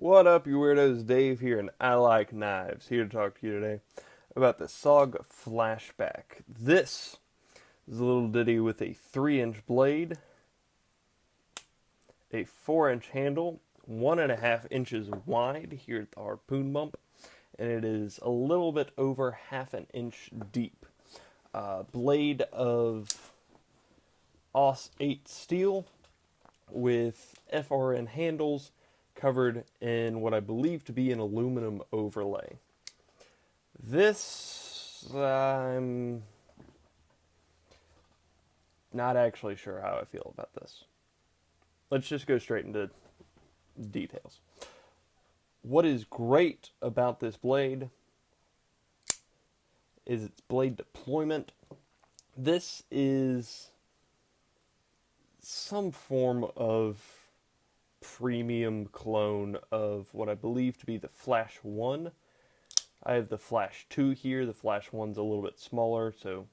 What up, you weirdos? Dave here, and I like knives. Here to talk to you today about the SOG FlashBack. This is a little ditty with a 3-inch blade, a 4-inch handle, 1.5 inches wide here at the harpoon bump, and it is a little bit over 1/2 inch deep. Blade of Aus 8 steel with FRN handles covered in what I believe to be an aluminum overlay. This, I'm not actually sure how I feel about this. Let's just go straight into details. What is great about this blade is its blade deployment. This is some form of premium clone of what I believe to be the Flash 1. I have the Flash 2 here. The Flash 1's a little bit smaller, so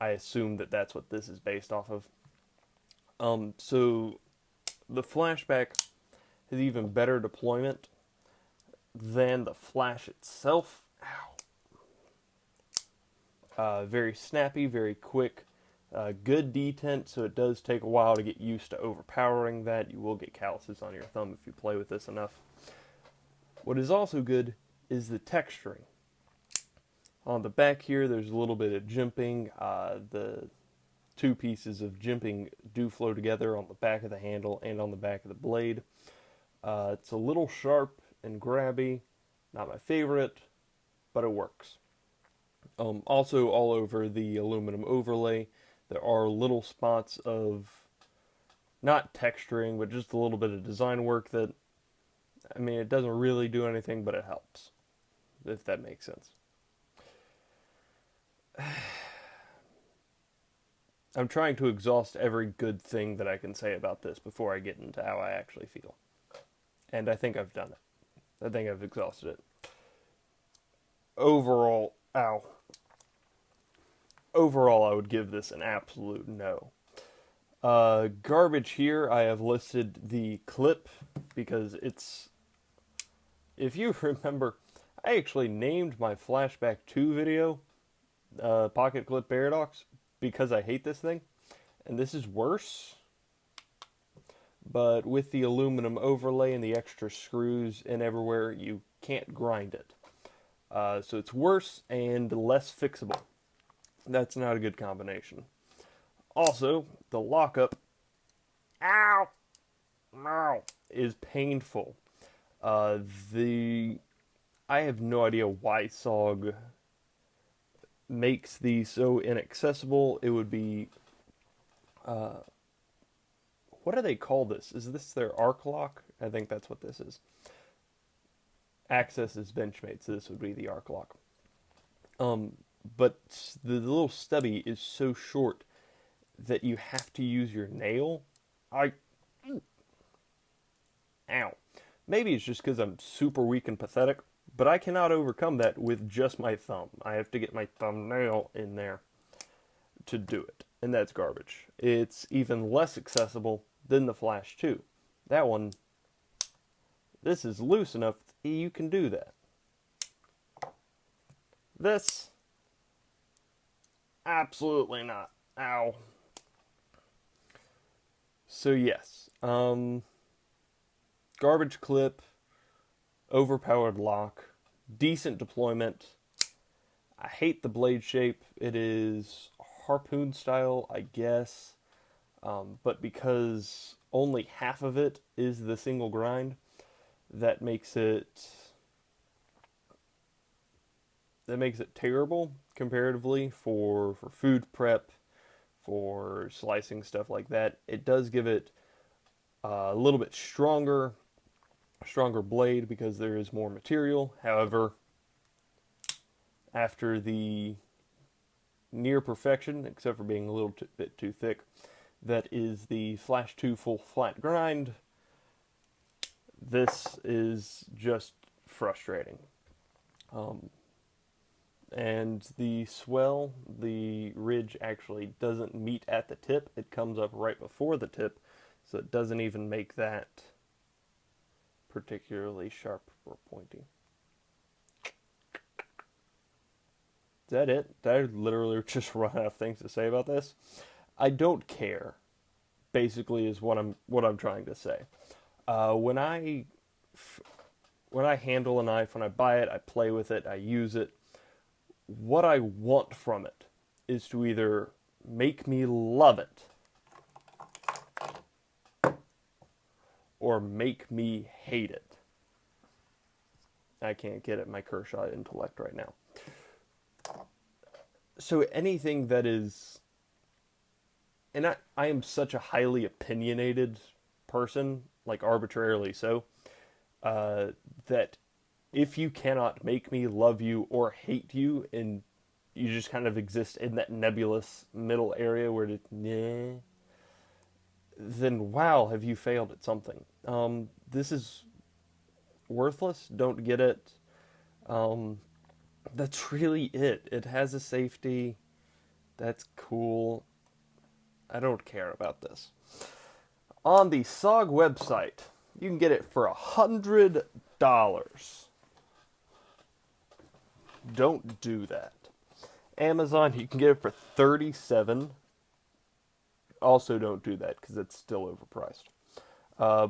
I assume that that's what this is based off of. So the FlashBack has even better deployment than the Flash itself. Very snappy, very quick. Good detent, so it does take a while to get used to overpowering that. You will get calluses on your thumb if you play with this enough. What is also good is the texturing. On the back here, there's a little bit of jimping. The two pieces of jimping do flow together on the back of the handle and on the back of the blade. It's a little sharp and grabby. Not my favorite, but it works. Also, all over the aluminum overlay, there are little spots of, not texturing, but just a little bit of design work that, I mean, it doesn't really do anything, but it helps, if that makes sense. I'm trying to exhaust every good thing that I can say about this before I get into how I actually feel. And I think I've done it. I think I've exhausted it. Overall, I would give this an absolute no. Garbage here, I have listed the clip because it's, if you remember, I actually named my FlashBack 2 video Pocket Clip Paradox because I hate this thing. And this is worse, but with the aluminum overlay and the extra screws and everywhere, you can't grind it. So it's worse and less fixable. That's not a good combination. Also, the lockup, is painful. I have no idea why SOG makes these so inaccessible. It would be, what do they call this? Is this their arc lock? I think that's what this is. Access is Benchmade, so this would be the arc lock. But the little stubby is so short that you have to use your nail. Ow. Maybe it's just because I'm super weak and pathetic, but I cannot overcome that with just my thumb. I have to get my thumbnail in there to do it, and that's garbage. It's even less accessible than the Flash 2. That one, this is loose enough that you can do that. This, absolutely not. Ow. So yes, garbage clip, overpowered lock, decent deployment. I hate the blade shape. It is harpoon style, I guess, but because only half of it is the single grind, that makes it terrible comparatively for food prep, for slicing, stuff like that. It does give it a little bit stronger blade because there is more material. However, after the near perfection, except for being a little bit too thick, that is the Flash 2 full flat grind, this is just frustrating. And the swell, the ridge actually doesn't meet at the tip. It comes up right before the tip, so it doesn't even make that particularly sharp or pointy. Is that it? Did I literally just run out of things to say about this? I don't care, basically, is what I'm trying to say. When I handle a knife, when I buy it, I play with it, I use it. What I want from it is to either make me love it or make me hate it. I can't get at my Kershaw intellect right now. So anything that is... And I am such a highly opinionated person, like arbitrarily so, that if you cannot make me love you or hate you, and you just kind of exist in that nebulous middle area where it's nah, then wow, have you failed at something. This is worthless, don't get it. That's really it. It has a safety, that's cool. I don't care about this. On the SOG website, you can get it for $100. Don't do that. Amazon, you can get it for $37. Also don't do that because it's still overpriced.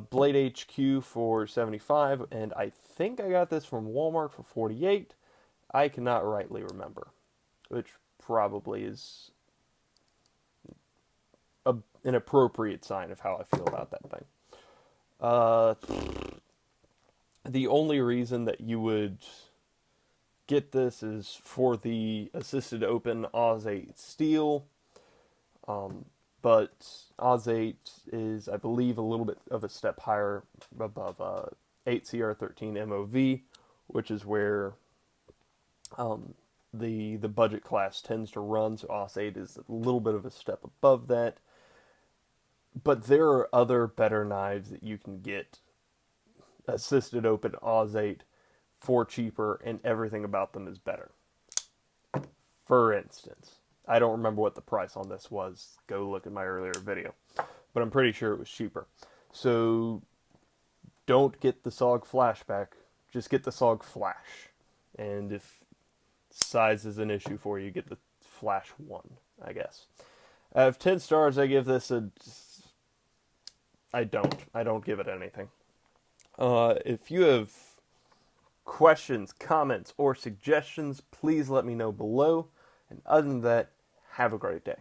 Blade HQ for $75, and I think I got this from Walmart for $48. I cannot rightly remember, which probably is an appropriate sign of how I feel about that thing. The only reason that you would get this is for the assisted open Oz 8 steel, but Oz 8 is, I believe, a little bit of a step higher above 8CR13 MOV, which is where the budget class tends to run, so Oz 8 is a little bit of a step above that. But there are other better knives that you can get assisted open Oz 8 for cheaper, and everything about them is better. For instance, I don't remember what the price on this was. Go look at my earlier video. But I'm pretty sure it was cheaper. So don't get the SOG FlashBack. Just get the SOG Flash. And if size is an issue for you, get the Flash 1, I guess. Out of 10 stars, I give this a... I don't give it anything. If you have questions, comments, or suggestions, please let me know below. And other than that, have a great day.